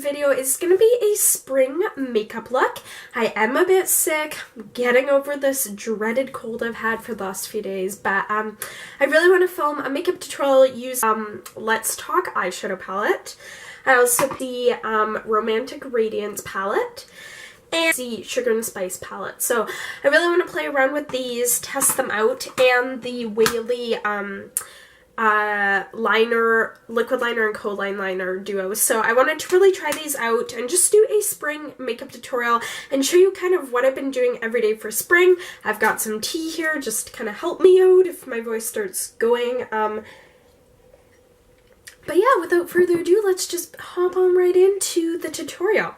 video is going to be a spring makeup look. I am a bit sick, getting over this dreaded cold I've had for the last few days, but I really want to film a makeup tutorial using Let's Talk eyeshadow palette. I also have the Romantic Radiance palette and the Sugar and Spice palette. So I really want to play around with these, test them out, and the Whaley liner, liquid liner and coal-line liner duo. So I wanted to really try these out and just do a spring makeup tutorial and show you kind of what I've been doing every day for spring. I've got some tea here just to kind of help me out if my voice starts going. But yeah, without further ado, let's just hop on right into the tutorial.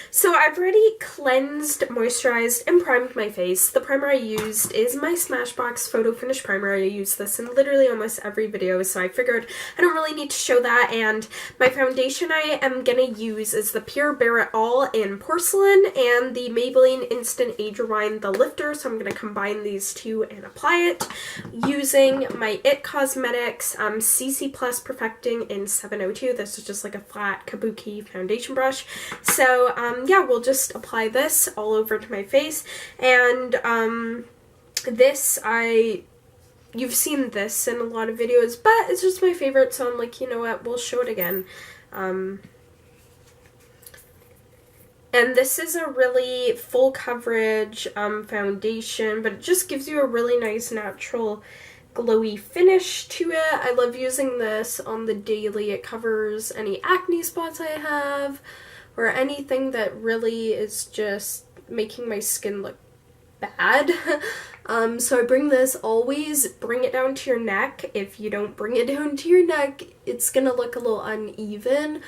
So I've already cleansed, moisturized, and primed my face. The primer I used is my Smashbox Photo Finish Primer. I use this in literally almost every video, so I figured I don't really need to show that. And my foundation I am going to use is the Pure Bare It All in Porcelain and the Maybelline Instant Age Rewind The Lifter. So I'm going to combine these two and apply it using my IT Cosmetics CC Plus Perfecting in 702. This is just like a flat kabuki foundation brush. So yeah, we'll just apply this all over to my face. And you've seen this in a lot of videos, but it's just my favorite, so I'm like, you know what, we'll show it again. And this is a really full coverage foundation, but it just gives you a really nice natural glowy finish to it. I love using this on the daily. It covers any acne spots I have, or anything that really is just making my skin look bad. So I bring this, always bring it down to your neck. If you don't bring it down to your neck, it's gonna look a little uneven.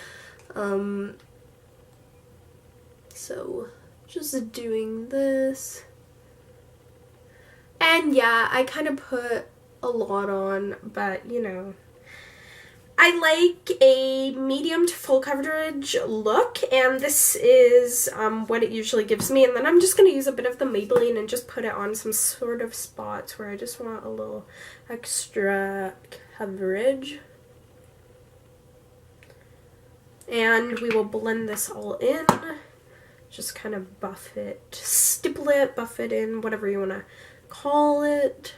So just doing this. And yeah, I kind of put a lot on, but you know, I like a medium to full coverage look, and this is what it usually gives me. And then I'm just going to use a bit of the Maybelline and just put it on some sort of spots where I just want a little extra coverage. And we will blend this all in. Just kind of buff it, stipple it, buff it in, whatever you want to call it.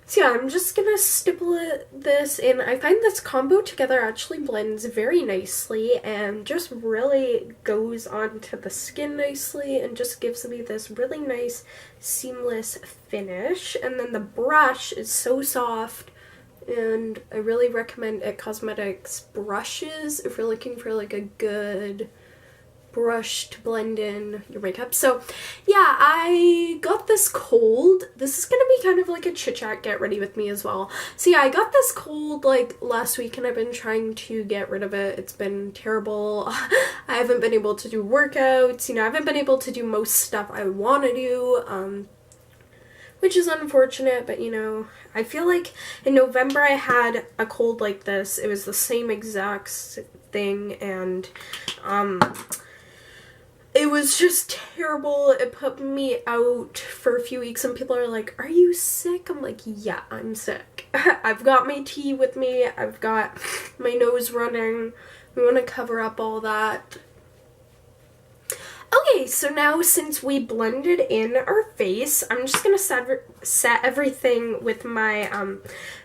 So yeah, I'm just gonna stipple this in. I find this combo together actually blends very nicely and just really goes onto the skin nicely and just gives me this really nice seamless finish. And then the brush is so soft, and I really recommend IT Cosmetics brushes if you're looking for like a good brush to blend in your makeup. So yeah, I got this cold. This is gonna be kind of like a chit chat get ready with me as well. So yeah, I got this cold like last week and I've been trying to get rid of it. It's been terrible. I haven't been able to do workouts, you know, I haven't been able to do most stuff I want to do, which is unfortunate, but you know, I feel like in November I had a cold like this. It was the same exact thing, and it was just terrible. It put me out for a few weeks and people are like, are you sick? I'm like, yeah, I'm sick. I've got my tea with me. I've got my nose running. We want to cover up all that. Okay, so now since we blended in our face, I'm just going to set everything with my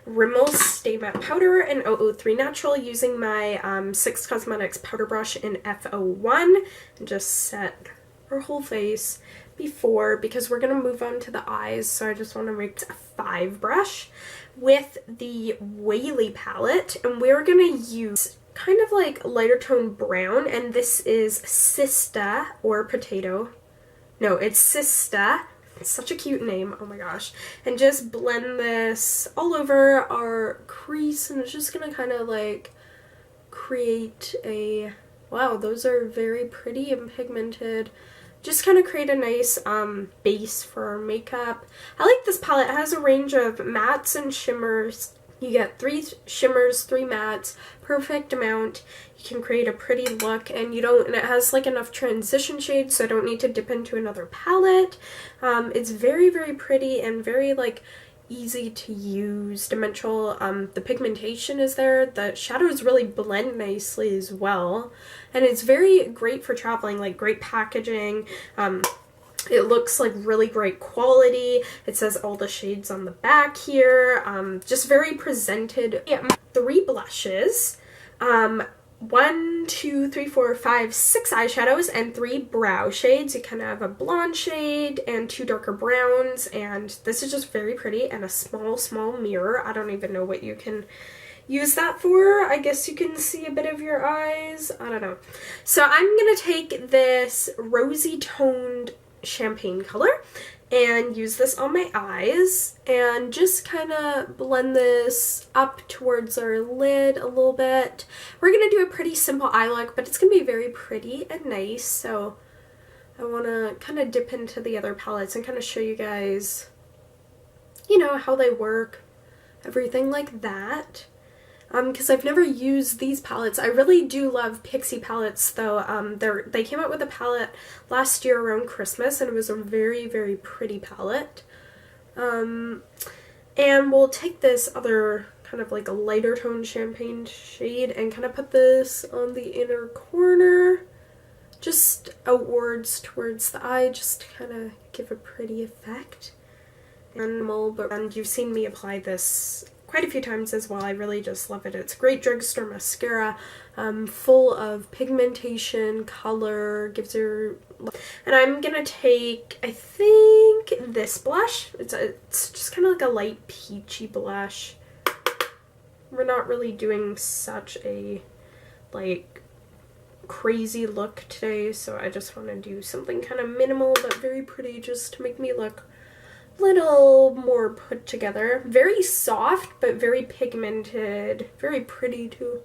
Rimmel Stay Matte Powder in 003 Natural using my SIX Cosmetics powder brush in F01, and just set our whole face before, because we're going to move on to the eyes, so I just want to make a 5 brush with the Whaley palette, and we're going to use kind of like lighter tone brown, and this is Sista, or potato. No, it's Sista. It's such a cute name. Oh my gosh. And just blend this all over our crease, and it's just gonna kind of like create a, wow, those are very pretty and pigmented. Just kind of create a nice base for our makeup. I like this palette. It has a range of mattes and shimmers. You get 3 shimmers, 3 mattes, perfect amount. You can create a pretty look, and and it has like enough transition shades, so I don't need to dip into another palette. It's very, very pretty and very like easy to use dimensional. The pigmentation is there. The shadows really blend nicely as well. And it's very great for traveling, like great packaging. It looks like really great quality. It says all the shades on the back here. Just very presented. Yeah, 3 blushes. 1, 2, 3, 4, 5, 6 eyeshadows and 3 brow shades. You kind of have a blonde shade and 2 darker browns, and this is just very pretty, and a small mirror. I don't even know what you can use that for. I guess you can see a bit of your eyes. I don't know. So I'm gonna take this rosy toned champagne color and use this on my eyes and just kind of blend this up towards our lid a little bit. We're going to do a pretty simple eye look, but it's going to be very pretty and nice. So I want to kind of dip into the other palettes and kind of show you guys, you know, how they work, everything like that. Because I've never used these palettes. I really do love Pixie palettes though. They came out with a palette last year around Christmas, and it was a very, very pretty palette. And we'll take this other kind of like a lighter tone champagne shade and kind of put this on the inner corner, just outwards towards the eye, just to kind of give a pretty effect. And you've seen me apply this quite a few times as well. I really just love it. It's great drugstore mascara, full of pigmentation, color, gives her. And I'm gonna take, I think, this blush. It's just kind of like a light peachy blush. We're not really doing such a like crazy look today, so I just want to do something kind of minimal but very pretty, just to make me look little more put together. Very soft but very pigmented, very pretty too.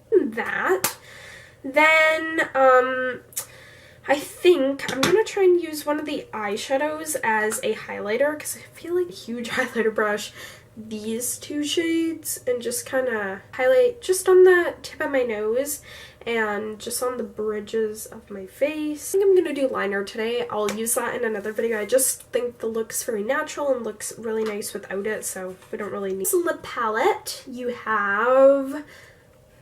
That then I think I'm gonna try and use one of the eyeshadows as a highlighter, because I feel like a huge highlighter brush, these 2 shades, and just kind of highlight just on the tip of my nose and just on the bridges of my face. I think I'm gonna do liner today. I'll use that in another video. I just think the look's very natural and looks really nice without it, so we don't really need. This lip palette, you have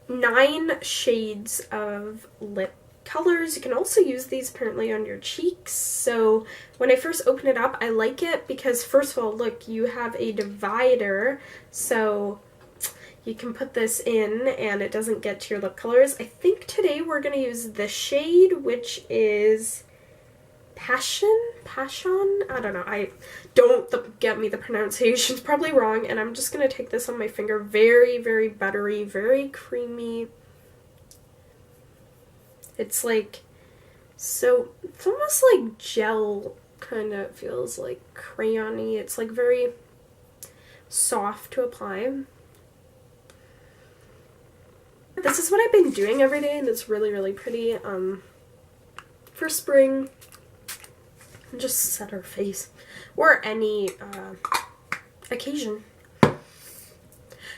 9 shades of lip colors. You can also use these apparently on your cheeks. So when I first open it up, I like it because, first of all, look, you have a divider, so you can put this in and it doesn't get to your lip colors. I think today we're going to use the shade, which is Passion? I don't know. Don't get me, the pronunciation's probably wrong, and I'm just going to take this on my finger. Very, very buttery, very creamy. It's like, so it's almost like gel, kind of feels like crayon-y. It's like very soft to apply. This is what I've been doing every day, and it's really, really pretty. For spring, just set our face, or any occasion.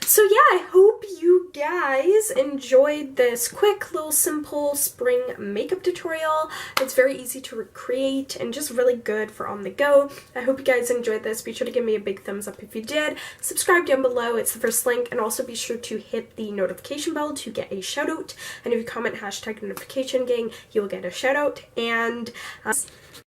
So yeah, I hope you guys enjoyed this quick little simple spring makeup tutorial. It's very easy to recreate and just really good for on the go. I hope you guys enjoyed this. Be sure to give me a big thumbs up if you did. Subscribe down below, it's the first link, and also be sure to hit the notification bell to get a shout out. And if you comment #notification gang, you'll get a shout out. And